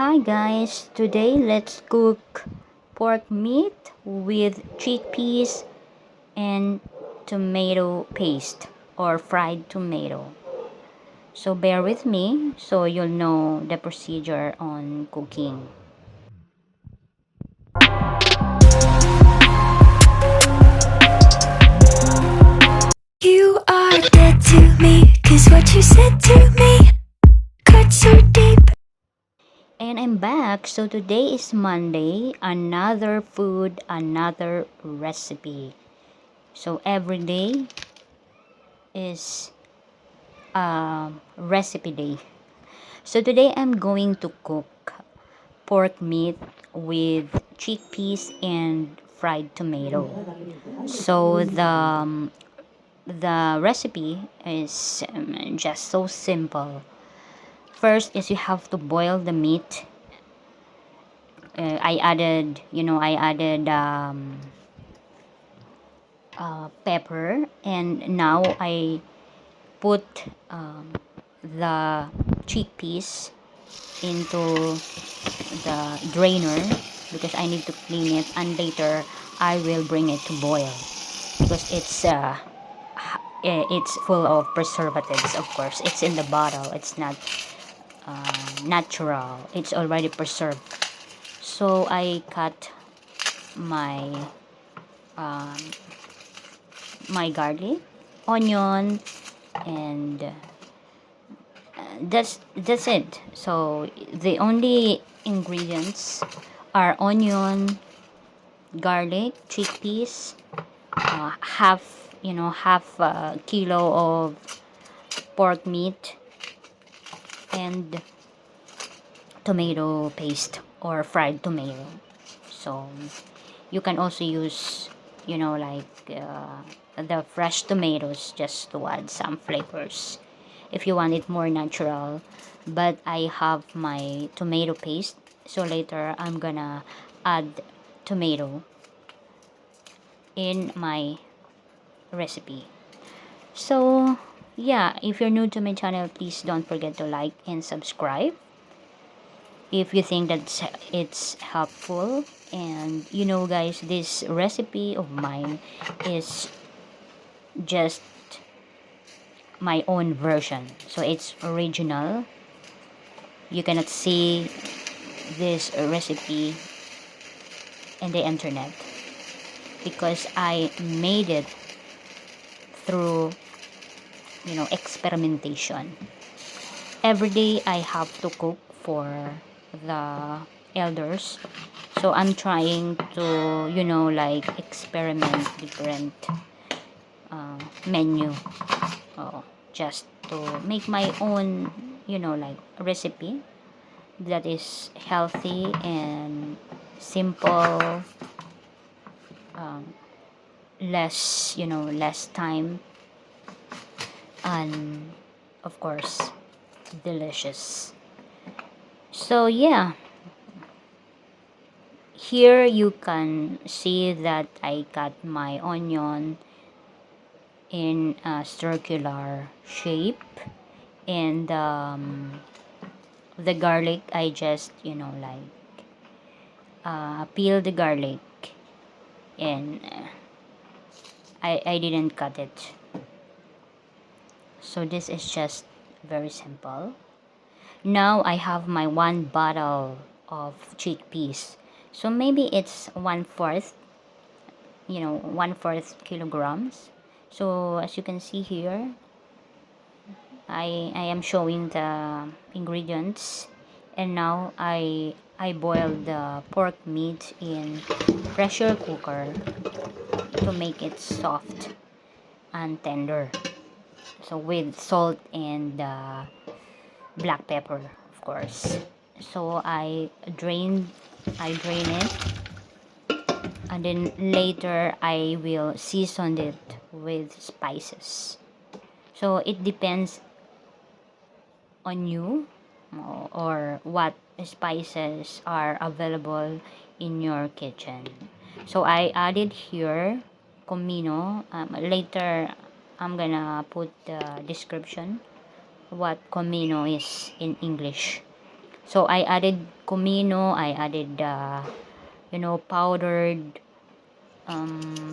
Hi guys, today let's cook pork meat with chickpeas and tomato paste or fried tomato. So bear with me so you'll know the procedure on cooking. You are dead to me, 'cause what you said to me cut so deep. And I'm back. So today is Monday, another food, another recipe. So every day is recipe day. So today I'm going to cook pork meat with chickpeas and fried tomato. So the recipe is just so simple. First is you have to boil the meat. I added pepper, and now I put the chickpeas into the drainer because I need to clean it, and later I will bring it to boil because it's full of preservatives. Of course, it's in the bottle. It's not natural. It's already preserved. So I cut my my garlic, onion, and that's it. So the only ingredients are onion, garlic, chickpeas, half a kilo of pork meat, and tomato paste or fried tomato. So you can also use, the fresh tomatoes just to add some flavors if you want it more natural. But I have my tomato paste, so later I'm gonna add tomato in my recipe. So yeah, if you're new to my channel, please don't forget to like and subscribe if you think that it's helpful. And guys, this recipe of mine is just my own version, so it's original. You cannot see this recipe in the internet because I made it through experimentation. Every day I have to cook for the elders, so I'm trying to experiment different menu, uh, just to make my own recipe that is healthy and simple, less time, and of course delicious. So yeah, here you can see that I cut my onion in a circular shape, and the garlic I just peel the garlic, and I didn't cut it. So this is just very simple. Now I have my one bottle of chickpeas, so maybe it's one fourth kilograms. So as you can see here, I am showing the ingredients, and now I boiled the pork meat in pressure cooker to make it soft and tender. So with salt and black pepper, of course. So I drain it, and then later I will season it with spices. So it depends on you, or what spices are available in your kitchen. So I added here comino. Later I'm gonna put the description what comino is in English. So I added comino, I added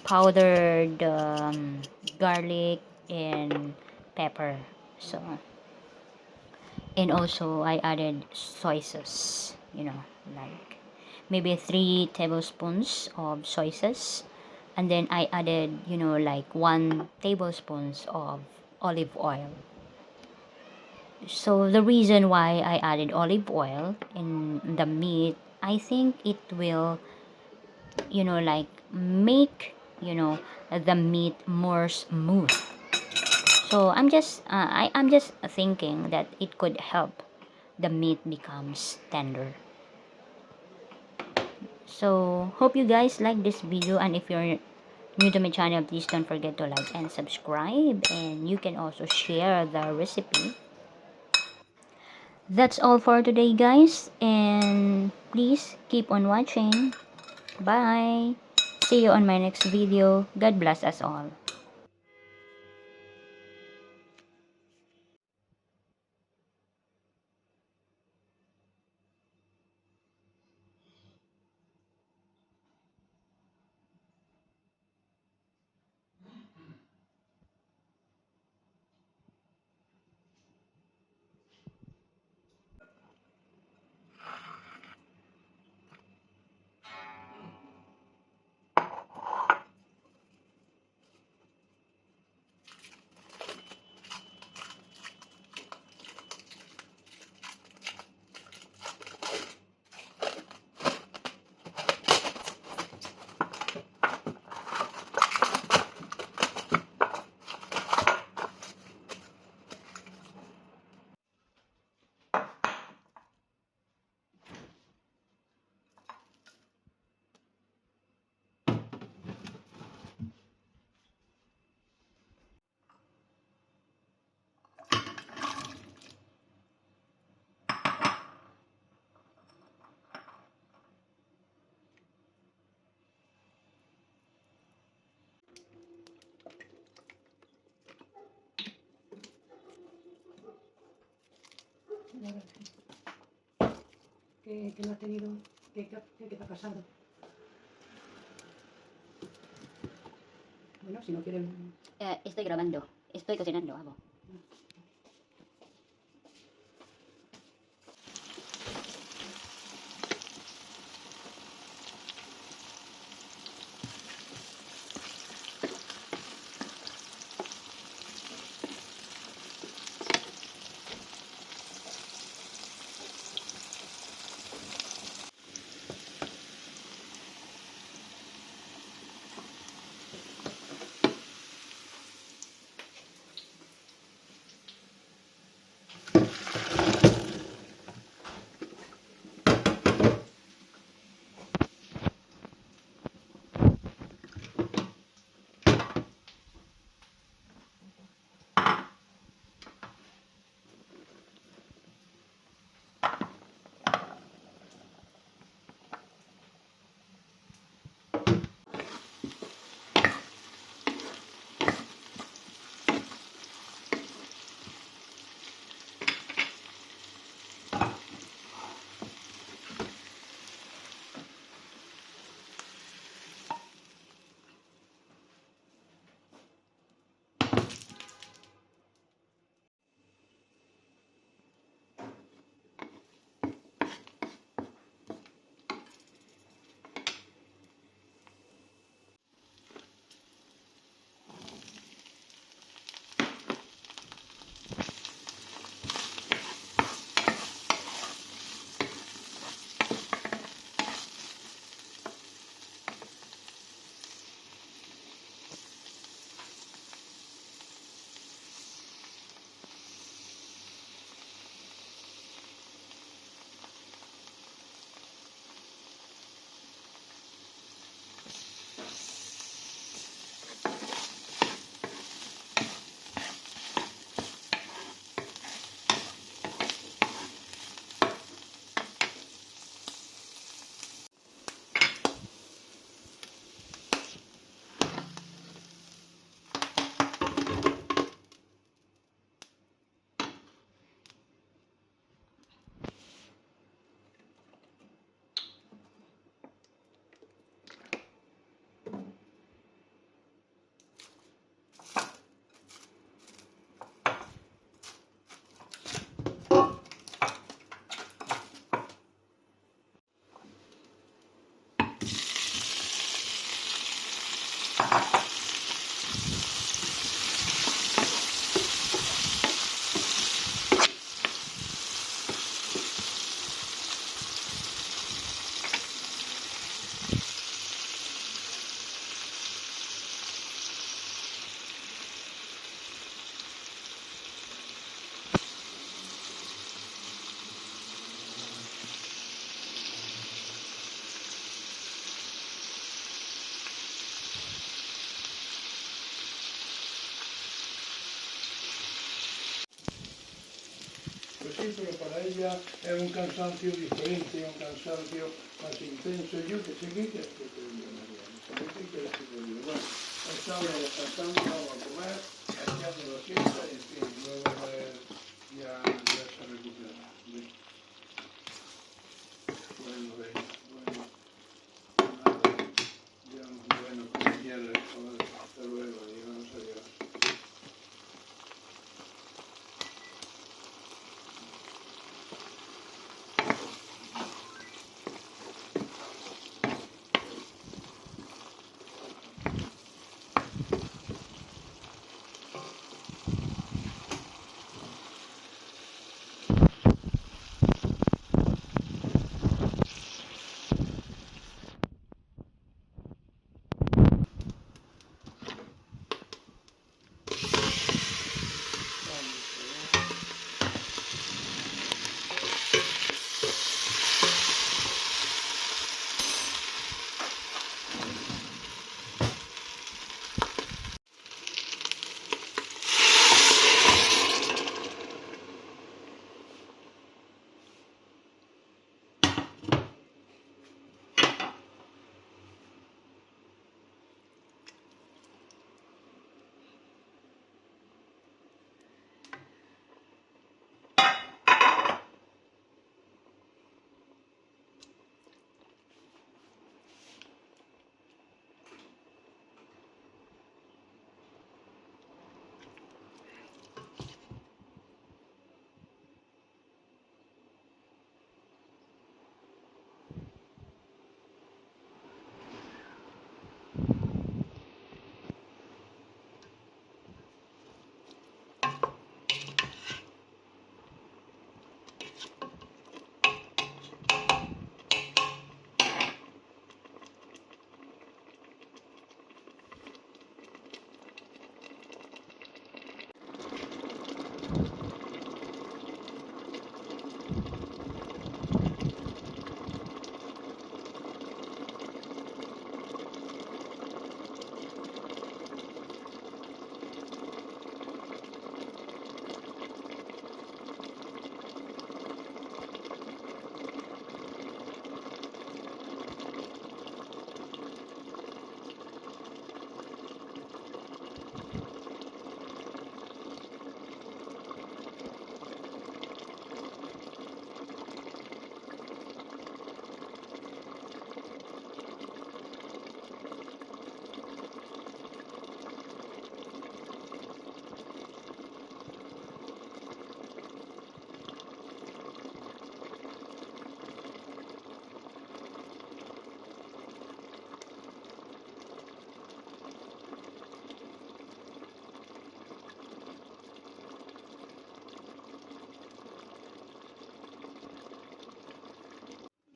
powdered garlic and pepper. So, and also I added soy sauce, like maybe 3 tablespoons of soy sauce, and then I added like 1 tablespoons of olive oil. So the reason why I added olive oil in the meat, I think it will like make the meat more smooth. So I'm just thinking that it could help the meat becomes tender. So hope you guys like this video, and if you're new to my channel, please don't forget to like and subscribe, and you can also share the recipe. That's all for today, guys, and please keep on watching. Bye. See you on my next video. God bless us all. Que no ha tenido, que te ha pasado. Bueno, si no quieren... Estoy grabando. Estoy cocinando, amo. pero para ella es un cansancio diferente, un cansancio más intenso. Yo que sé qué quieres que te diga, María, ¿qué quieres que te diga? Bueno, estamos descansando, vamos a comer, haciendo la siesta y en fin, luego ya se recupera. Bien. Bueno, venga, bueno, nada, ya, bueno, como quieras, joder, hasta luego, adiós, adiós.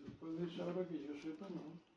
Después de esa hora que yo sepa, no.